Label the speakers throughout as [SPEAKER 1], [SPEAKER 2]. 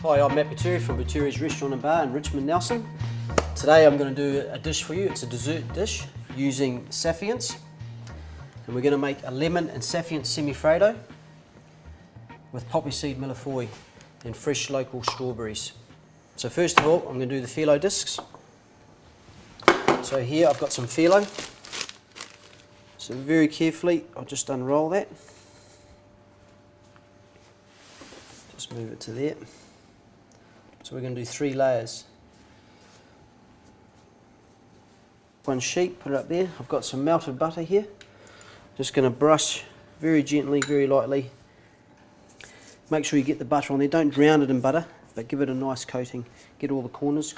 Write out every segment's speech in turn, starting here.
[SPEAKER 1] Hi, I'm Matt Bouterey from Bouterey's Restaurant and Bar in Richmond, Nelson. Today I'm going to do a dish for you. It's a dessert dish using Saffience. And we're going to make a lemon and Saffience Semifreddo with poppy seed millefeuille and fresh local strawberries. So first of all, I'm going to do the phyllo discs. So here I've got some phyllo. So very carefully, I'll just unroll that. Just move it to there. So we're going to do 3 layers. One sheet, put it up there. I've got some melted butter here. Just going to brush very gently, very lightly. Make sure you get the butter on there. Don't drown it in butter, but give it a nice coating. Get all the corners.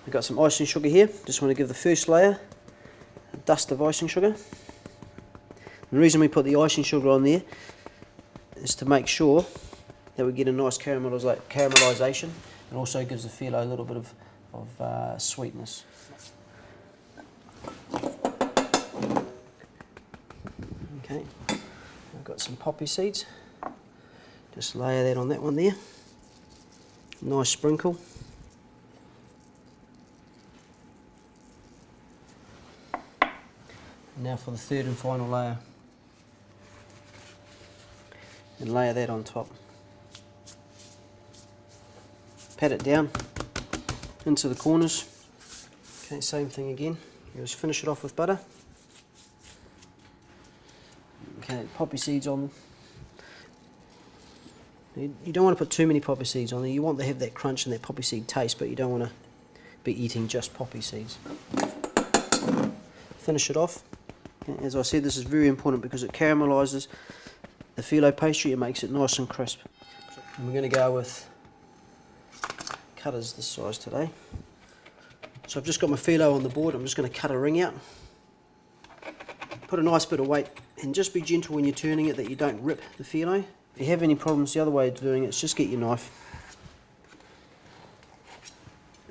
[SPEAKER 1] I've got some icing sugar here. Just want to give the first layer a dust of icing sugar. The reason we put the icing sugar on there is to make sure that we get a nice caramelisation, and also gives the phyllo a little bit of sweetness. Okay, I've got some poppy seeds. Just layer that on that one there. Nice sprinkle. Now for the third and final layer. And layer that on top. Pat it down into the corners. Okay, same thing again. You just finish it off with butter. Okay, poppy seeds on. You don't want to put too many poppy seeds on there. You want to have that crunch and that poppy seed taste, but you don't want to be eating just poppy seeds. Finish it off. Okay, as I said, this is very important because it caramelises the phyllo pastry. It makes it nice and crisp. And we're going to go with cutters this size today. So I've just got my phyllo on the board. I'm just going to cut a ring out. Put a nice bit of weight and just be gentle when you're turning it that you don't rip the phyllo. If you have any problems, the other way of doing it is just get your knife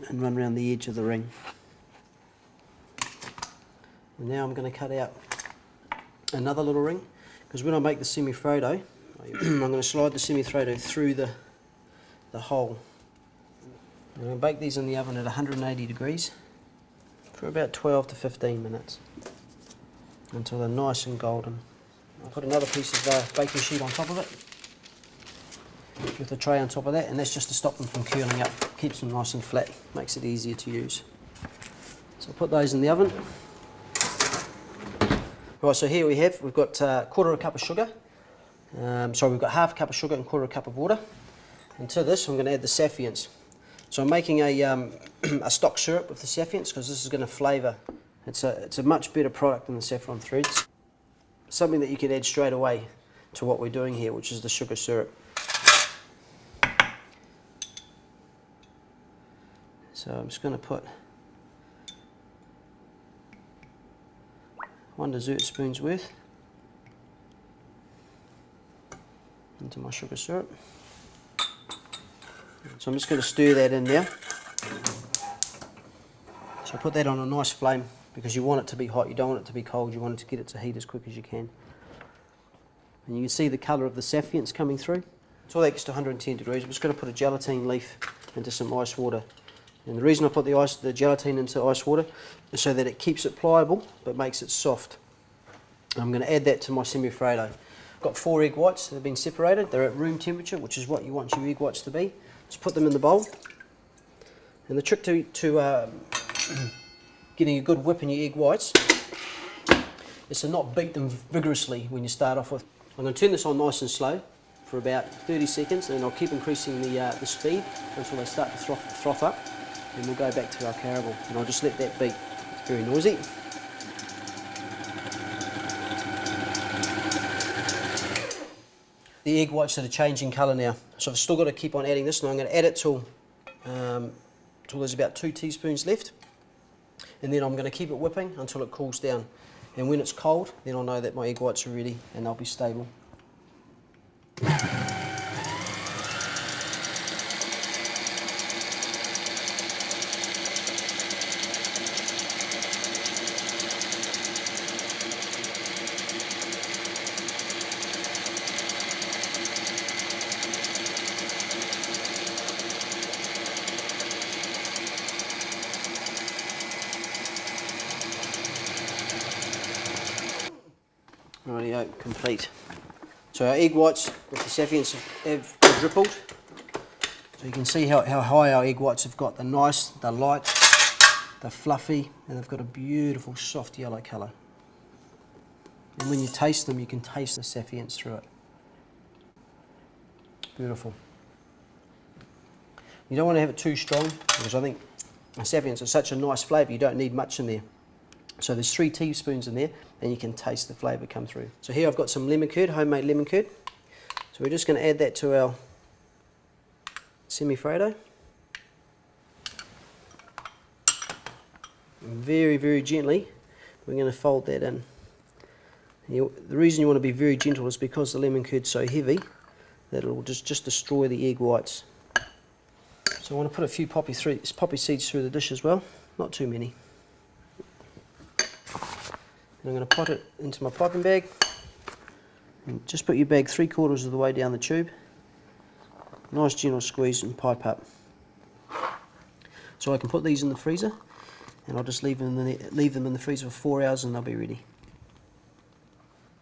[SPEAKER 1] and run around the edge of the ring. And now I'm going to cut out another little ring, because when I make the semifreddo, I'm going to slide the semifreddo through the hole. I'm going to bake these in the oven at 180 degrees for about 12 to 15 minutes until they're nice and golden. I'll put another piece of baking sheet on top of it with the tray on top of that, and that's just to stop them from curling up. Keeps them nice and flat, makes it easier to use. So I'll put those in the oven. Right, so here we've got quarter of a cup of sugar. We've got half a cup of sugar and quarter of a cup of water. And to this I'm going to add the Saffience. So I'm making a stock syrup with the Saffience because this is going to flavour. It's a much better product than the saffron threads. Something that you can add straight away to what we're doing here, which is the sugar syrup. So I'm just going to put 1 dessert spoon's worth into my sugar syrup. So I'm just going to stir that in there. So put that on a nice flame because you want it to be hot, you don't want it to be cold, you want it to get it to heat as quick as you can. And you can see the colour of the Saffience coming through. Until that gets to 110 degrees, I'm just going to put a gelatine leaf into some ice water. And the reason I put the gelatine into ice water is so that it keeps it pliable but makes it soft. I'm going to add that to my semifreddo. I've got 4 egg whites that have been separated. They're at room temperature, which is what you want your egg whites to be. Just put them in the bowl. And the trick to getting a good whip in your egg whites is to not beat them vigorously when you start off with. I'm going to turn this on nice and slow for about 30 seconds, and I'll keep increasing the speed until they start to froth up. And we'll go back to our caramel, and I'll just let that beat. It's very noisy. The egg whites that are changing colour now, so I've still got to keep on adding this, and I'm going to add it till there's about 2 teaspoons left, and then I'm going to keep it whipping until it cools down. And when it's cold, then I'll know that my egg whites are ready and they'll be stable. Rightio, complete. So our egg whites with the Saffience have quadrupled. So you can see how high our egg whites have got. They're nice, they're light, they're fluffy, and they've got a beautiful soft yellow colour. And when you taste them, you can taste the Saffience through it. Beautiful. You don't want to have it too strong, because I think the Saffience is such a nice flavour, you don't need much in there. So there's 3 teaspoons in there, and you can taste the flavour come through. So here I've got some lemon curd, homemade lemon curd. So we're just going to add that to our Semifreddo. And very, very gently, we're going to fold that in. The reason you want to be very gentle is because the lemon curd's so heavy that it will just destroy the egg whites. So I want to put a few poppy seeds through the dish as well, not too many. And I'm going to pot it into my piping bag. And just put your bag 3/4 of the way down the tube. Nice gentle squeeze and pipe up. So I can put these in the freezer, and I'll just leave them in the freezer for 4 hours and they'll be ready.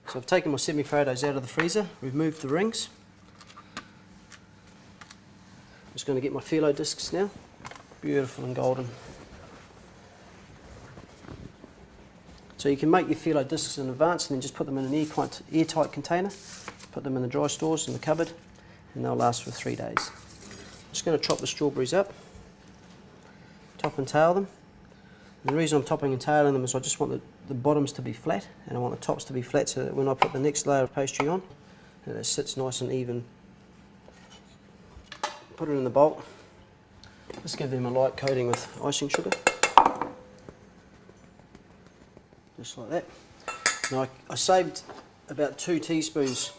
[SPEAKER 1] So I've taken my Semifreddos out of the freezer, removed the rings. I'm just going to get my phyllo discs now, beautiful and golden. So you can make your phyllo discs in advance and then just put them in an airtight container, put them in the dry stores in the cupboard, and they'll last for 3 days. I'm just going to chop the strawberries up, top and tail them. And the reason I'm topping and tailing them is I just want the bottoms to be flat, and I want the tops to be flat so that when I put the next layer of pastry on, that it sits nice and even. Put it in the bowl. Just give them a light coating with icing sugar. Just like that. Now I saved about 3 teaspoons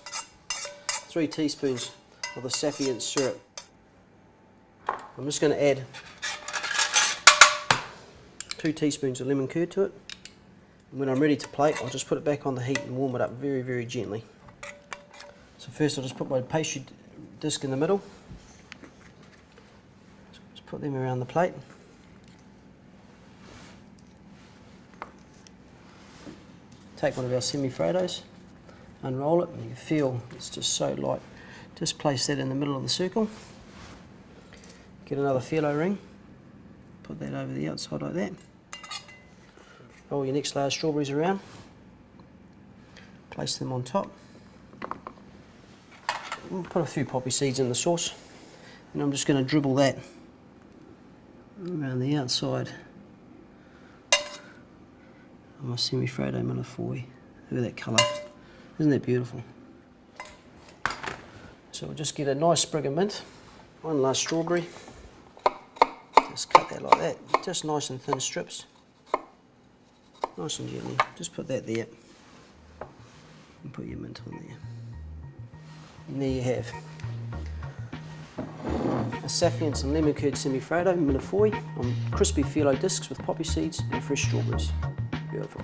[SPEAKER 1] of the Saffience syrup. I'm just going to add 2 teaspoons of lemon curd to it. And when I'm ready to plate, I'll just put it back on the heat and warm it up very, very gently. So first I'll just put my pastry disc in the middle. Just put them around the plate. Take one of our Semifreddos, unroll it, and you can feel it's just so light. Just place that in the middle of the circle. Get another phyllo ring, put that over the outside like that. Roll your next layer of strawberries around, place them on top. We'll put a few poppy seeds in the sauce, and I'm just going to dribble that around the outside. My Semifreddo Millefoy. Look at that colour. Isn't that beautiful? So we'll just get a nice sprig of mint. One last strawberry. Just cut that like that. Just nice and thin strips. Nice and gently. Just put that there. And put your mint on there. And there you have a Saffience and lemon curd Semifreddo Millefoy on crispy phyllo discs with poppy seeds and fresh strawberries. Beautiful.